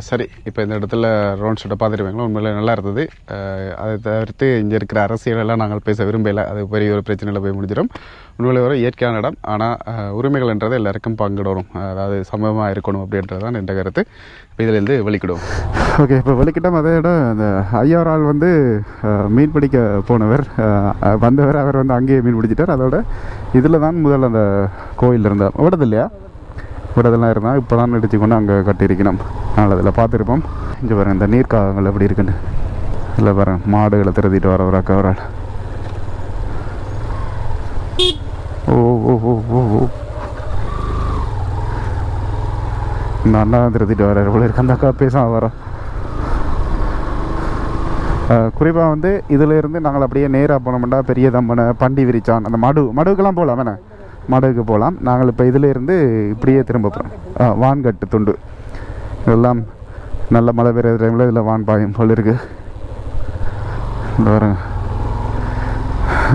சரி, இப்போ இந்த இடத்துல ரோன் ஷூட்டை பார்த்துருப்பீங்களா? உண்மையிலே நல்லா இருந்தது. அதை தவிர்த்து இங்கே இருக்கிற அரசியலெல்லாம் நாங்கள் பேச விரும்பலை. அது பெரிய ஒரு பிரச்சனையில் போய் முடிஞ்சிடும். உண்மையிலே ஒரு இயற்கையான இடம். ஆனால் உரிமைகள்ன்றது எல்லாருக்கும் பங்கிடணும், அதாவது சமமாக இருக்கணும் அப்படின்றது தான் என்ற கருத்து. இப்போ இதிலேருந்து வெளிக்கிடுவோம். ஓகே, இப்போ வெளிக்கிட்டோம். அதை விட அந்த ஐயார் ஆள் வந்து மீன் பிடிக்க போனவர் வந்தவர், அவர் வந்து அங்கேயே மீன் பிடிச்சிட்டார். அதோட இதில் தான் முதல்ல அந்த கோயில் இருந்தால் விடது இல்லையா, விடதெல்லாம் இருந்தால் இப்போ தான் இடிச்சு கொண்டு அங்கே கட்டியிருக்கணும். நாங்கள் அதில் பார்த்துருப்போம். இங்கே பாருங்கள் இந்த நீர்க்காகங்கள் எப்படி இருக்குன்னு. இதில் பாருங்கள் மாடுகளை திறத்திட்டு வர அவரால். ஓ ஓ ஓ ஓ ஓ இந்த அண்ணா திறத்திட்டு வர்றாரு போல இருக்கு. அந்த அக்கா பேச வரோம். குறிப்பாக வந்து இதில் இருந்து நாங்கள் அப்படியே நேராக போனோம்னா பெரிய தம்பனை, பண்டி விரிச்சான், அந்த மடுவுக்கெல்லாம் போகலாம். வேணே மடுவுக்கு போகலாம். நாங்கள் இப்போ இதில் இருந்து இப்படியே திரும்ப போகிறோம். வான்கட்டு துண்டு இதெல்லாம் நல்ல மழை பெய்கிற டைமில் இதில் வான் பாயும் போல் இருக்குது. வர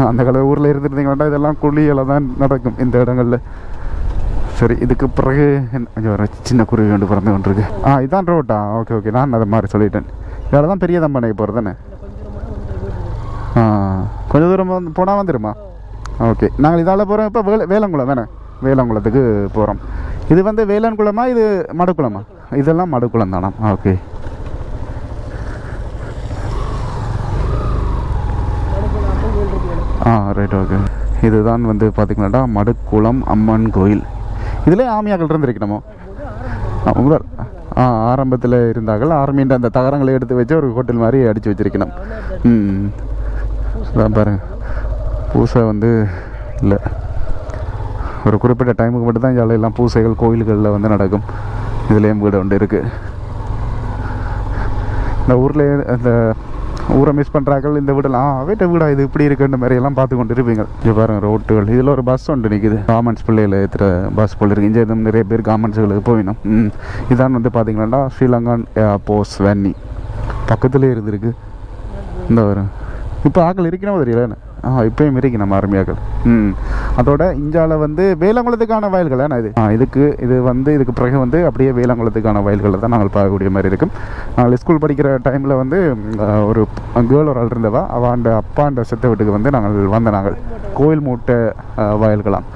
அந்த கால ஊரில் இருந்துருந்தீங்கன்னா இதெல்லாம் குழியெல்லாம் தான் நடக்கும் இந்த இடங்களில். சரி, இதுக்கு பிறகு ஒரு சின்ன குருவி கொண்டு பிறந்து கொண்டிருக்கு. இதான் ரோட்டா? ஓகே ஓகே, நான் அதை மாதிரி சொல்லிட்டேன். இதில் தான் பெரிய தம்பனை போகிறது தானே? கொஞ்சம் தூரம் வந்து போனால் வந்துடுமா? ஓகே, நாங்கள் இதால் போகிறோம். இப்போ வேலங்குளம் வேணே, வேலங்குளத்துக்கு போகிறோம். இது வந்து வேலன்குளமா, இது மடுக்குளமா? இதெல்லாம் மடுக்குளம் தானா? ஓகே. Right, okay. இதுதான் வந்து பார்த்திங்கன்னா மடுக்குளம் அம்மன் கோயில். இதில் ஆமியாக்கள் இருந்திருக்கணுமோ? உங்கள் ஆரம்பத்தில் இருந்தார்கள். ஆர்மின்ற அந்த தகரங்களை எடுத்து வச்சு ஒரு ஹோட்டல் மாதிரி அடித்து வச்சிருக்கணும். அதான் பாருங்க, பூசை வந்து இல்லை, ஒரு குறிப்பிட்ட டைமுக்கு மட்டும்தான் ஜாலையெல்லாம் பூசைகள் கோயில்களில் வந்து நடக்கும். இதுலேயும் வீடு ஒன்று இருக்குது. இந்த ஊரில் அந்த ஊரை மிஸ் பண்ணுறார்கள். இந்த வீடெல்லாம் வீட்டை வீடா இது இப்படி இருக்குன்ற மாதிரியெல்லாம் பார்த்து கொண்டு இருப்பீங்க. இங்கே பாருங்கள் ரோட்டுகள். இதில் ஒரு பஸ் ஒன்று நிற்குது. கார்மெண்ட்ஸ் பிள்ளையில் ஏற்றுற பஸ் போல் இருக்குது. இங்கே இதுவும் நிறைய பேர் கார்மெண்ட்ஸுகளுக்கு போயிடணும். இதான் வந்து பார்த்திங்கன்னா ஸ்ரீலங்கன் ஏர்போர்ட்ஸ் வேன்னி பக்கத்துலேயே இருந்திருக்கு. இந்த வரும் இப்போ ஆக்கள் இருக்கணும் தெரியல. இப்போயும் இருக்கு நம்ம ஆர்மியாக்கள். அதோட இஞ்சால வந்து வேலங்குளத்துக்கான வயல்கள் ஏன்னா இது வந்து இதுக்கு பிறகு வந்து அப்படியே வேலங்குளத்துக்கான வயல்களை தான் நாங்கள் பார்க்கக்கூடிய மாதிரி இருக்கும். நாங்கள் ஸ்கூல் படிக்கிற டைமில் வந்து ஒரு கேர்ள் ஒரு ஆள் இருந்தவா, அவன் அப்பாண்ட செத்த வீட்டுக்கு வந்து நாங்கள் கோயில் மூட்டை வயல்களாம்.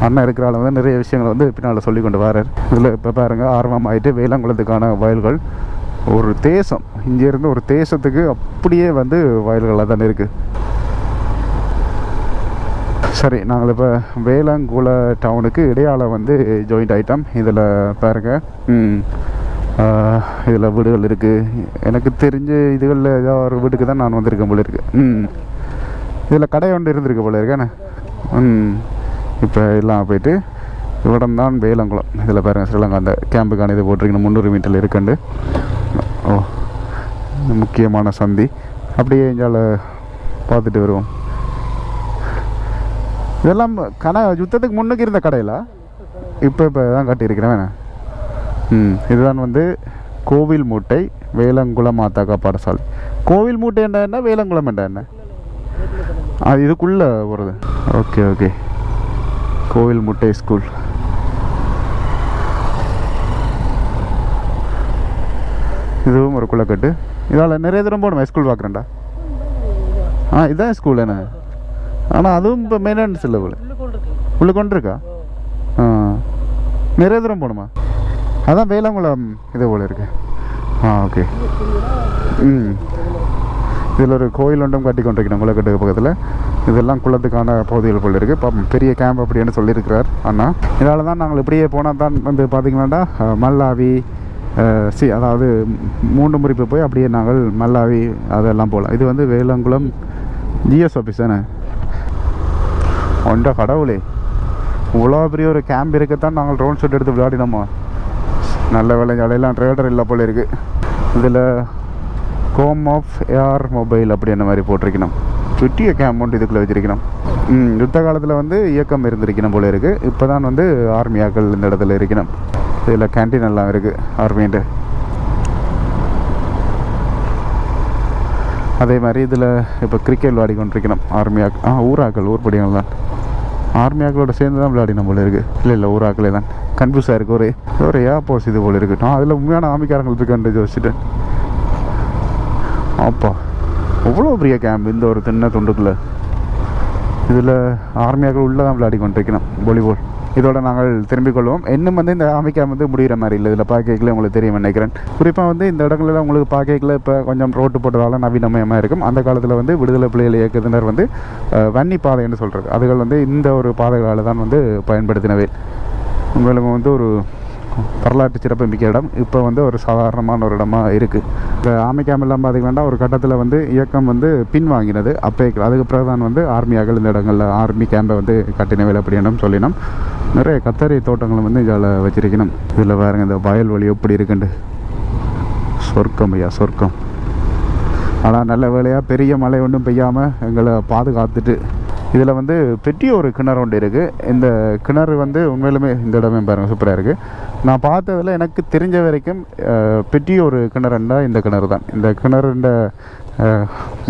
அண்ணன் இருக்கிற ஆள் வந்து நிறைய விஷயங்களை வந்து பின்னால் சொல்லி கொண்டு வரார். இதில் இப்போ பாருங்கள், ஆர்வமாயிட்டு வேலங்குளத்துக்கான வயல்கள் ஒரு தேசம், இங்கேருந்து ஒரு தேசத்துக்கு அப்படியே வந்து வயல்களாக தானே இருக்குது. சரி, நாங்கள் இப்போ வேலங்குள டவுனுக்கு இடையால் வந்து ஜாயிண்ட் ஆகிட்டோம். இதில் பாருங்கள், இதில் வீடுகள் இருக்குது. எனக்கு தெரிஞ்ச இதுகளில் ஏதோ ஒரு வீட்டுக்கு தான் நான் வந்திருக்கேன் போல இருக்குது. இதில் கடை ஒன்று இருந்திருக்கு போல இருக்கேண்ணே. இப்போ எல்லாம் போயிட்டு இவ்விடம் தான் வேலங்குளம். இதில் பாருங்கள், ஸ்ரீலங்கா அந்த கேம்புக்கான இது போட்டிருக்கணும் 300 மீட்டரில் இருக்குண்டு. முக்கியமான சந்தி. அப்படியே எங்களால் பார்த்துட்டு வருவோம். இதெல்லாம் யுத்தத்துக்கு முன்னுக்கு இருந்த கடையில் இப்போ தான் கட்டியிருக்கிறேன். இதுதான் வந்து கோவில் மூட்டை வேலங்குளம் மாதாக்கா பாடசாலை. கோவில் மூட்டை என்ன, வேலங்குளம் என்ன? இதுக்குள்ளே வருது. ஓகே ஓகே, கோவில் மூட்டை ஸ்கூல். இதுவும் ஒரு குளக்கட்டு. இதால் நிறைய தூரம் போகணுமா ஸ்கூல் பார்க்குறேன்டா? இதுதான் ஸ்கூல் என்ன? ஆனால் அதுவும் இப்போ மெயின்டெனன்ஸ் இல்லை போல. உள்ளே கொண்டு இருக்கா? நிறைய தூரம் போகணுமா? அதான் வேலங்குளம் இது போல் இருக்கு. ஓகே. இதில் ஒரு கோயில் ஒன்றும் கட்டி கொண்டிருக்கணும் குளக்கட்டுக்கு பக்கத்தில். இதெல்லாம் குளத்துக்கான பகுதிகள் போல் இருக்குது. இப்போ பெரிய கேம்ப் அப்படின்னு சொல்லியிருக்கிறார் அண்ணா. இதால் தான் நாங்கள் இப்படியே போனால் தான் வந்து பார்த்திங்கன்னாண்டா மல்லாவி அதாவது 3 முறிப்பு போய் அப்படியே நாங்கள் மல்லாவி அதெல்லாம் போகலாம். இது வந்து வேலங்குளம் ஜிஎஸ் ஆஃபீஸ் தானே? ஒன்றா கடவுளே, இவ்வளோ பெரிய ஒரு கேம்ப் இருக்கத்தான் நாங்கள் ட்ரோன் ஷூட் எடுத்து விளையாடினோமா. நல்ல வேலைஞ்சாலையெல்லாம் ட்ரேடர் இல்லை போல் இருக்குது. இதில் கோம் ஆஃப் ஏர் மொபைல் அப்படி என்ன மாதிரி போட்டிருக்கணும். சுட்டிய கேம்ப் ஒன்று இதுக்குள்ளே வச்சிருக்கணும். யுத்த காலத்தில் வந்து இயக்கம் இருந்திருக்கணும் போல இருக்குது. இப்போ தான் வந்து ஆர்மியாக்கள் இந்த இடத்துல இருக்கணும். இதில் கேன்டீன் எல்லாம் இருக்குது ஆர்மின்ட்டு. அதே மாதிரி இதில் இப்போ கிரிக்கெட் விளையாடி கொண்டிருக்கணும் ஆர்மியாக்கள். ஊராக்கள் ஊர்படிகள் தான் ஆர்மியாக்களோட சேர்ந்து தான் விளையாடின போல இருக்குது. இல்லை ஊராக்களே தான். கன்ஃபியூஸாக இருக்குது. ஒரு ஏர்போர்ஸ் இது போல் இருக்குது. நான் அதில் உண்மையான ஆமிக்காரங்கள் இருக்குன்னு யோசிச்சுட்டேன். அப்பா அவ்வளோ பெரிய கேம்ப் இந்த ஒரு சின்ன துண்டுக்குள்ளே. இதில் ஆர்மியாக்கள் உள்ளே தான் விளையாடி கொண்டிருக்கணும் வாலிபால். இதோட நாங்கள் திரும்பிக் கொள்வோம். இன்னும் வந்து இந்த ஆர்மி கேம்ப் வந்து முடிகிற மாதிரி இல்லை. இதில் பார்க்கல உங்களுக்கு தெரியும் நினைக்கிறேன். குறிப்பாக வந்து இந்த இடங்களில் உங்களுக்கு பார்க்கல இப்போ கொஞ்சம் ரோட்டு போட்டதால் நவீனமயமாக இருக்கும். அந்த காலத்தில் வந்து விடுதலை புலிகள் இயக்கத்தினர் வந்து வன்னி பாதைன்னு சொல்கிறது அதுகள் வந்து இந்த ஒரு பாதைகளால் தான் வந்து பயன்படுத்தினவை. உங்களுக்கு வந்து ஒரு வரலாற்று சிறப்புமிக்க இடம். இப்போ வந்து ஒரு சாதாரணமான ஒரு இடமாக இருக்குது. இந்த ஆர்மி கேம்ப் எல்லாம் பார்த்திங்கன்னா ஒரு கட்டத்தில் வந்து இயக்கம் வந்து பின்வாங்கினது. அப்போ அதுக்கு பிறகு தான் வந்து ஆர்மியாக்கள் இந்த இடங்களில் ஆர்மி கேம்பை வந்து கட்டினவை அப்படின்னு சொல்லினோம். நிறைய கத்தரி தோட்டங்களும் வந்து இதில் வச்சிருக்கணும். இதில் பாருங்க இந்த வயல்வெளி எப்படி இருக்குண்டு. சொர்க்கம் ஐயா, சொர்க்கம். ஆனால் நல்ல வேலையாக பெரிய மழை ஒன்றும் பெய்யாமல் எங்களை பாதுகாத்துட்டு இதில் வந்து பெரிய ஒரு கிணறு ஒன்று இருக்குது. இந்த கிணறு வந்து உண்மையிலுமே இந்த இடமே பாருங்கள் சூப்பராக இருக்குது. நான் பார்த்ததில் எனக்கு தெரிஞ்ச வரைக்கும் பெரிய ஒரு கிணறுண்டா இந்த கிணறு தான். இந்த கிணறுண்ட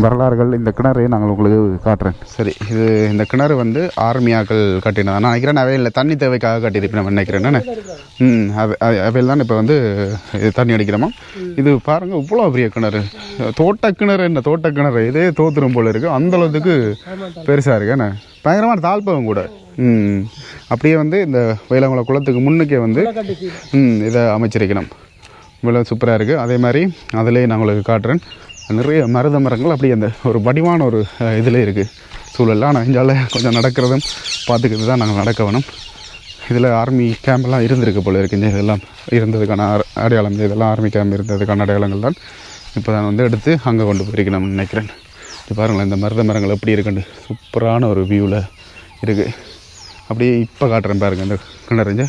வரலாறுகள் இந்த கிணறையும் நாங்கள் உங்களுக்கு காட்டுறேன். சரி, இது இந்த கிணறு வந்து ஆர்மியாக்கள் கட்டினதான் நான் நினைக்கிறேன். அவையில் தண்ணி தேவைக்காக கட்டியிருப்பேன் நினைக்கிறேன் நான். அவையில் தான் இப்போ வந்து இது தண்ணி அடிக்கிறோமா. இது பாருங்கள் இவ்வளோ பெரிய கிணறு. தோட்ட கிணறு என்ன தோட்ட கிணறு இதே தோத்துரும் போல் இருக்குது. அந்தளவுக்கு பெருசாக இருக்கு என்ன. பயங்கரமான தாழ்ப்பவும் கூட. அப்படியே வந்து இந்த வேளாங்குள குளத்துக்கு முன்னுக்கே வந்து இதை அமைச்சிருக்கணும். இவ்வளோ சூப்பராக இருக்குது. அதே மாதிரி அதிலே நான் உங்களுக்கு காட்டுறேன். நிறைய மருத மரங்கள் அப்படி அந்த ஒரு வடிவான ஒரு இதில் இருக்குது சூழலில். ஆனால் இங்கால கொஞ்சம் நடக்கிறதும் பார்த்துக்கிட்டு தான் நாங்கள் நடக்க வேணும். இதில் ஆர்மி கேம்பெல்லாம் இருந்திருக்கு போல் இருக்குங்க. இதெல்லாம் இருந்ததுக்கான அடையாளம். இதெல்லாம் ஆர்மி கேம்ப் இருந்ததுக்கான அடையாளங்கள் தான். இப்போ தான் வந்து எடுத்து அங்கே கொண்டு போயிருக்கணும்னு நினைக்கிறேன். இது பாருங்களேன் இந்த மருத மரங்கள் எப்படி இருக்குண்டு சூப்பரான ஒரு வியூவில் இருக்குது. அப்படியே இப்போ காட்டுறேன் பாருங்கள் இந்த கிணறுங்க.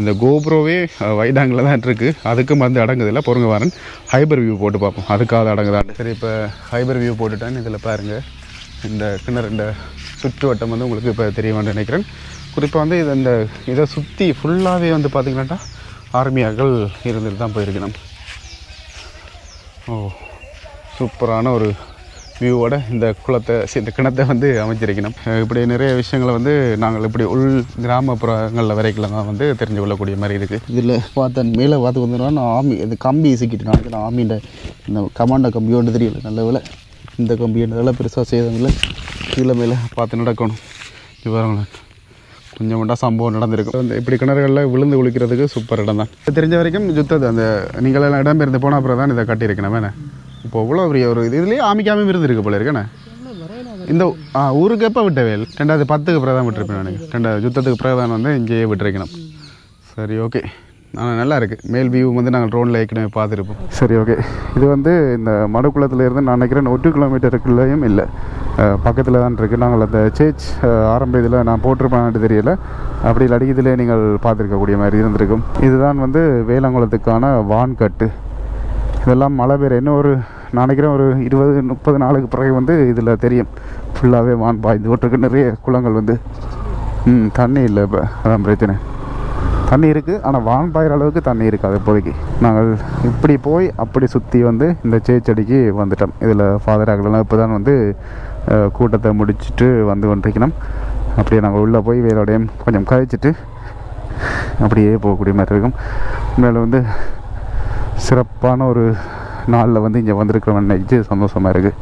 இந்த கோப்ரோவே வைடாங்கில் தான் இருக்குது. அதுக்கும் வந்து அடங்குதில்லை. பொறுங்க வரேன் ஹைபர் வியூ போட்டு பார்ப்போம் அதுக்காக அடங்குதாண்டு. சரி, இப்போ ஹைபர் வியூ போட்டுட்டேன். இதில் பாருங்கள் இந்த கிணறு இந்த சுற்றுவட்டம் வந்து உங்களுக்கு இப்போ தெரியுமான்னு நினைக்கிறேன். குறிப்பாக வந்து இதை சுற்றி ஃபுல்லாகவே வந்து பார்த்திங்கன்னாட்டா ஆர்மியாக்கள் இருந்துட்டு தான் போயிருக்கணும். ஓ, சூப்பரான ஒரு வியூவோட இந்த கிணத்தை வந்து அமைச்சிருக்கணும். இப்படி நிறைய விஷயங்களை வந்து நாங்கள் இப்படி உள் கிராமப்புறங்களில் வரைக்கும் தான் வந்து தெரிஞ்சு கொள்ளக்கூடிய மாதிரி இருக்குது. இதில் பார்த்தேன் மேலே பார்த்து வந்துடுவான் ஆர்மி இந்த கம்பி இசைக்கிட்டு நான் ஆர்மின்ற இந்த கமாண்டோ கம்பியோடு தெரியல. நல்ல வேலை இந்த கம்பின்றதெல்லாம் பெருசாக செய்தவங்கள கீழே மேலே பார்த்து நடக்கணும். இது பாருங்களேன் கொஞ்சம் மட்டும் சம்பவம் நடந்திருக்கும். அந்த இப்படி கிணறுகளில் விழுந்து குளிக்கிறதுக்கு சூப்பர் இடம் தான். தெரிஞ்ச வரைக்கும் யுத்தது அந்த நீங்களெல்லாம் இடம்பெயர்ந்து போன அப்புறம் தான் இதை கட்டியிருக்கணும். வேணே இப்போ இவ்வளோ பெரிய ஒரு இதுலேயே ஆமிக்காமல் இருந்திருக்கு போல இருக்கேண்ணே. இந்த ஊருக்கு எப்போ விட்டவேல் 2010க்கு பிறகு தான் விட்டுருப்பேன் நான். 2000 யுத்தத்துக்கு பிறகு தான் வந்து இங்கேயே விட்டுருக்கணும். சரி, ஓகே. ஆனால் நல்லா இருக்குது. மேல் வியூ வந்து நாங்கள் ட்ரோனில் ஏற்கனவே பார்த்துருப்போம். சரி, ஓகே. இது வந்து இந்த மடுக்குளத்துலேருந்து நான் நினைக்கிறேன் 1 கிலோமீட்டருக்குள்ளேயும் இல்லை, பக்கத்தில் தான் இருக்குது. நாங்கள் அந்த சேர்ச் ஆரம்ப இதில் நான் போட்டிருப்பேன்னு தெரியல. அப்படி இல்லாட்டி இதிலே நீங்கள் பார்த்துருக்கக்கூடிய மாதிரி இருந்திருக்கும். இதுதான் வந்து வேளாங்குளத்துக்கான வான்கட்டு. இதெல்லாம் மழை பெய்ய இன்னும் ஒரு நான் நினைக்கிறேன் ஒரு 20-30 நாளுக்கு பிறகு வந்து இதில் தெரியும் ஃபுல்லாகவே வான் பாய்ந்து ஓட்டுருக்கு. நிறைய குளங்கள் வந்து தண்ணி இல்லை. இப்போ அதான் பிரச்சனை. தண்ணி இருக்குது ஆனால் வான் பாயிற அளவுக்கு தண்ணி இருக்காது இப்போதைக்கு. நாங்கள் இப்படி போய் அப்படி சுற்றி வந்து இந்த சேச்சடிக்கு வந்துட்டோம். இதில் ஃபாதர் ஆகலாம் இப்போ தான் வந்து கூட்டத்தை முடிச்சுட்டு வந்து கொண்டிருக்கணும். அப்படியே நாங்கள் உள்ளே போய் வேலையோடையும் கொஞ்சம் கழிச்சிட்டு அப்படியே போகக்கூடிய மாதிரி இருக்கும். மேலே வந்து சிறப்பான ஒரு நாளில் வந்து இங்கே வந்திருக்கிறவன் நினைச்சு சந்தோஷமாக இருக்குது.